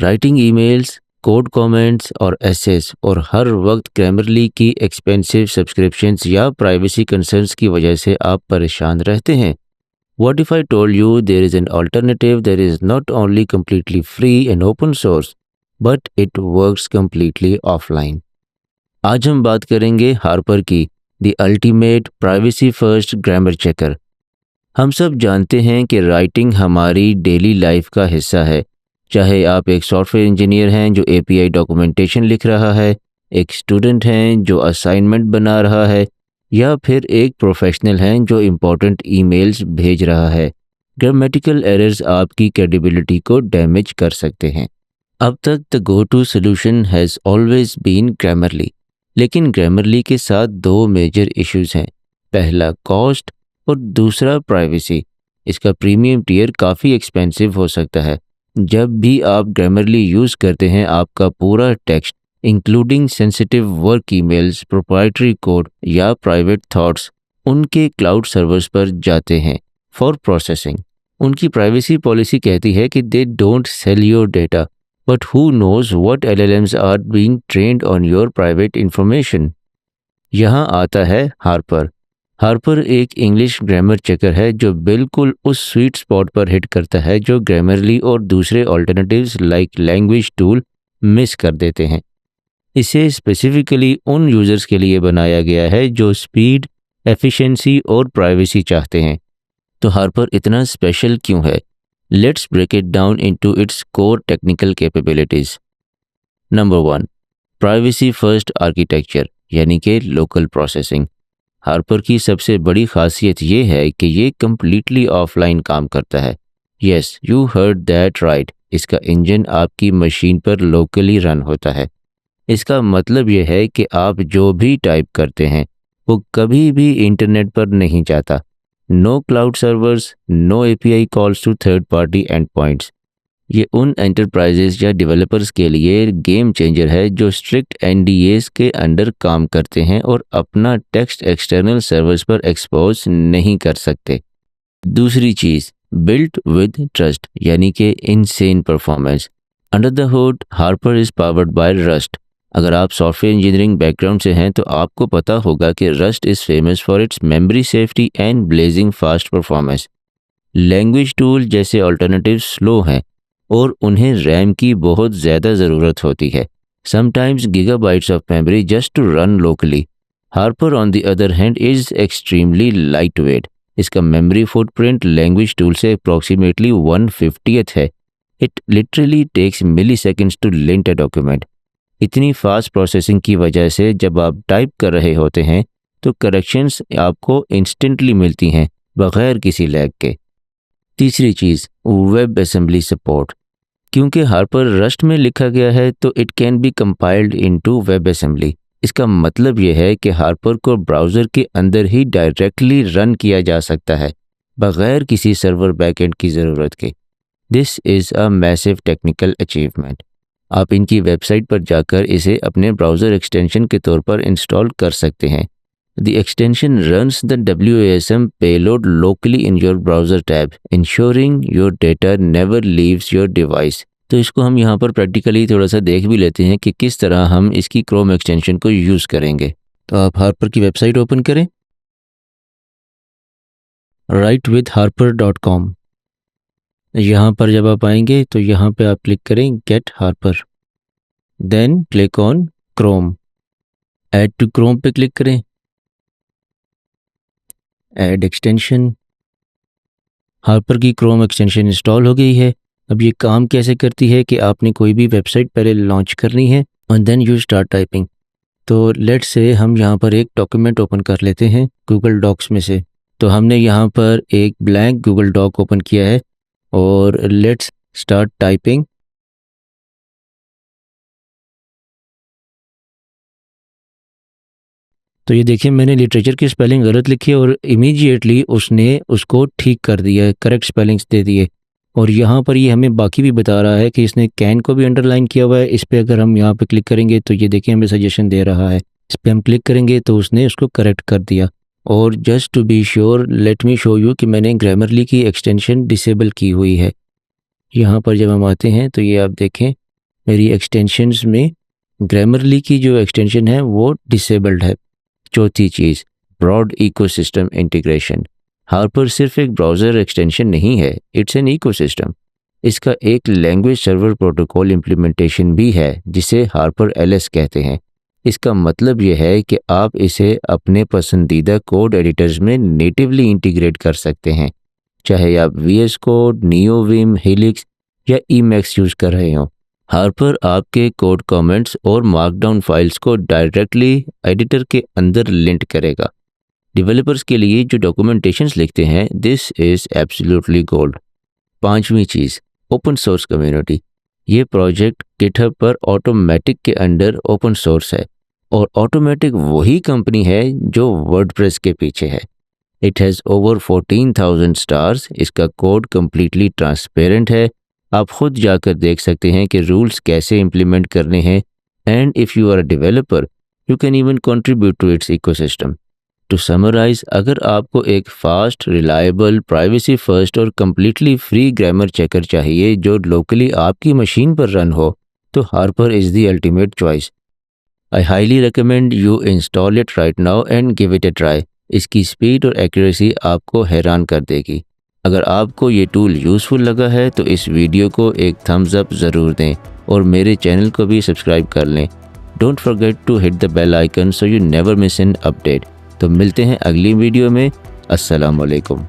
Writing emails, code comments और assess, और हर वक्त ग्रामरली की एक्सपेंसिव सब्सक्रिप्शंस या प्राइवेसी कंसर्न्स की वजह से आप परेशान रहते हैं। What if I told you there is an alternative that is not only completely free and open source, but it works completely offline? आज हम बात करेंगे हार्पर की, the ultimate privacy first grammar checker. हम सब जानते हैं कि राइटिंग हमारी डेली लाइफ का हिस्सा है। चाहे आप एक सॉफ्टवेयर इंजीनियर हैं जो एपीआई डॉक्यूमेंटेशन लिख रहा है, एक स्टूडेंट हैं जो असाइनमेंट बना रहा है, या फिर एक प्रोफेशनल हैं जो इम्पोर्टेंट ईमेल्स भेज रहा है। ग्रामेटिकल एरर्स आपकी क्रेडिबिलिटी को डैमेज कर सकते हैं। अब तक the go to solution has always been Grammarly, लेकिन ग्रामरली के साथ दो मेजर इश्यूज हैं। पहला कॉस्ट और दूसरा प्राइवेसी। इसका प्रीमियम टियर काफ़ी एक्सपेंसिव हो सकता है। जब भी आप ग्रामरली यूज़ करते हैं, आपका पूरा text including sensitive work emails, proprietary code या प्राइवेट थॉट्स उनके क्लाउड सर्वर्स पर जाते हैं फॉर प्रोसेसिंग। उनकी प्राइवेसी पॉलिसी कहती है कि they don't sell your data, but who knows what LLMs are being trained on your private information. यहाँ आता है हार्पर। हार्पर एक इंग्लिश ग्रामर चेकर है जो बिल्कुल उस स्वीट स्पॉट पर हिट करता है जो ग्रामरली और दूसरे alternatives like language tool miss कर देते हैं। इसे स्पेसिफिकली उन यूज़र्स के लिए बनाया गया है जो स्पीड, एफिशिएंसी और प्राइवेसी चाहते हैं। तो हार्पर इतना स्पेशल क्यों है? Let's break it down into its core technical capabilities. Number 1, privacy first architecture यानी कि लोकल प्रोसेसिंग। हार्पर की सबसे बड़ी खासियत ये है कि ये कम्प्लीटली ऑफलाइन काम करता है। Yes, you heard that right. इसका इंजन आपकी मशीन पर लोकली रन होता है। इसका मतलब यह है कि आप जो भी टाइप करते हैं वो कभी भी इंटरनेट पर नहीं जाता। No cloud servers, no API calls to third party end points. ये उन एंटरप्राइजेस या डेवलपर्स के लिए गेम चेंजर है जो स्ट्रिक्ट एनडीएस के अंडर काम करते हैं और अपना टेक्स्ट एक्सटर्नल सर्वर्स पर एक्सपोज नहीं कर सकते। दूसरी चीज़, बिल्ट विद ट्रस्ट यानी कि insane performance. Under the hood Harper is powered by rust. अगर आप सॉफ्टवेयर इंजीनियरिंग बैकग्राउंड से हैं तो आपको पता होगा कि rust is famous for its memory safety and blazing fast performance. Language tool जैसे ऑल्टरनेटिव स्लो हैं और उन्हें रैम की बहुत ज़्यादा ज़रूरत होती है, sometimes gigabytes of memory just to run locally. Harper on the other hand is extremely light weight. इसका मेमोरी फुटप्रिंट लैंग्वेज टूल से अप्रॉक्सीमेटली 1/50 है। It literally takes milli seconds to lint a document. इतनी fast processing की वजह से जब आप type कर रहे होते हैं तो करेक्शंस आपको इंस्टेंटली मिलती हैं बग़ैर किसी लैग के। तीसरी चीज़, वेब असेंबली सपोर्ट। क्योंकि हार्पर रस्ट में लिखा गया है तो it can be compiled into web assembly. इसका मतलब यह है कि हार्पर को ब्राउज़र के अंदर ही डायरेक्टली रन किया जा सकता है बग़ैर किसी सर्वर बैकएंड की ज़रूरत के। This is a massive technical achievement. आप इनकी वेबसाइट पर जाकर इसे अपने ब्राउज़र एक्सटेंशन के तौर पर इंस्टॉल कर सकते हैं। The extension runs the WASM payload locally in your browser tab, ensuring your data never leaves your device। तो इसको हम यहाँ पर प्रैक्टिकली थोड़ा सा देख भी लेते हैं कि किस तरह हम इसकी क्रोम एक्सटेंशन को यूज़ करेंगे। तो आप हार्पर की वेबसाइट ओपन करें, writewithharper.com। यहाँ पर जब आप आएंगे तो यहाँ पे आप क्लिक करें get Harper, then click on Chrome, add to Chrome पे क्लिक करें, ऐड एक्सटेंशन। हार्पर की क्रोम एक्सटेंशन इंस्टॉल हो गई है। अब ये काम कैसे करती है कि आपने कोई भी वेबसाइट पहले लॉन्च करनी है और देन यू स्टार्ट टाइपिंग। तो लेट्स से हम यहाँ पर एक डॉक्यूमेंट ओपन कर लेते हैं गूगल डॉक्स में से। तो हमने यहाँ पर एक ब्लैंक गूगल डॉक ओपन किया है और लेट्स स्टार्ट टाइपिंग। तो ये देखिए मैंने लिटरेचर की स्पेलिंग गलत लिखी है और इमीडिएटली उसने उसको ठीक कर दिया है, करेक्ट स्पेलिंग्स दे दिए। और यहाँ पर ये हमें बाकी भी बता रहा है कि इसने कैन को भी अंडरलाइन किया हुआ है। इस पर अगर हम यहाँ पे क्लिक करेंगे तो ये देखिए हमें सजेशन दे रहा है। इस पर हम क्लिक करेंगे तो उसने उसको करेक्ट कर दिया। और just to be sure let me show you कि मैंने ग्रामरली की एक्सटेंशन डिसेबल की हुई है। यहाँ पर जब हम आते हैं तो ये आप देखें मेरी एक्सटेंशंस में ग्रामरली की जो एक्सटेंशन है वो डिसेबल्ड है। चौथी चीज़, ब्रॉड इकोसिस्टम इंटीग्रेशन। हार्पर सिर्फ एक ब्राउज़र एक्सटेंशन नहीं है, इट्स एन इकोसिस्टम। इसका एक लैंग्वेज सर्वर प्रोटोकॉल इम्प्लीमेंटेशन भी है जिसे हार्पर एलएस कहते हैं। इसका मतलब यह है कि आप इसे अपने पसंदीदा कोड एडिटर्स में नेटिवली इंटीग्रेट कर सकते हैं, चाहे आप VS कोड, नियोविम, हेलिक्स या Emacs यूज़ कर रहे हों। हार्पर आपके कोड कमेंट्स और मार्कडाउन फाइल्स को डायरेक्टली एडिटर के अंदर लिंक करेगा। डेवलपर्स के लिए जो डॉक्यूमेंटेशंस लिखते हैं, दिस इज़ एब्सोल्युटली गोल्ड। पांचवी चीज़, ओपन सोर्स कम्युनिटी। ये प्रोजेक्ट गिटहब पर ऑटोमेटिक के अंडर ओपन सोर्स है, और ऑटोमेटिक वही कंपनी है जो वर्डप्रेस के पीछे है। It has over 14,000 stars. इसका कोड कम्प्लीटली ट्रांसपेरेंट है, आप खुद जाकर देख सकते हैं कि रूल्स कैसे इम्प्लीमेंट करने हैं, and if you are a developer you can even contribute to its ecosystem. To summarise, अगर आपको एक फास्ट, रिलायबल, प्राइवेसी फर्स्ट और कम्प्लीटली फ्री ग्रामर चेकर चाहिए जो लोकली आपकी मशीन पर रन हो, तो Harper is the ultimate choice. I highly recommend you install it right now and give it a try. इसकी स्पीड और एक्यूरेसी आपको हैरान कर देगी। अगर आपको ये टूल यूज़फुल लगा है तो इस वीडियो को एक थम्स अप ज़रूर दें और मेरे चैनल को भी सब्सक्राइब कर लें। Don't forget to hit the bell icon so you never miss an update. तो मिलते हैं अगली वीडियो में। अस्सलाम वालेकुम।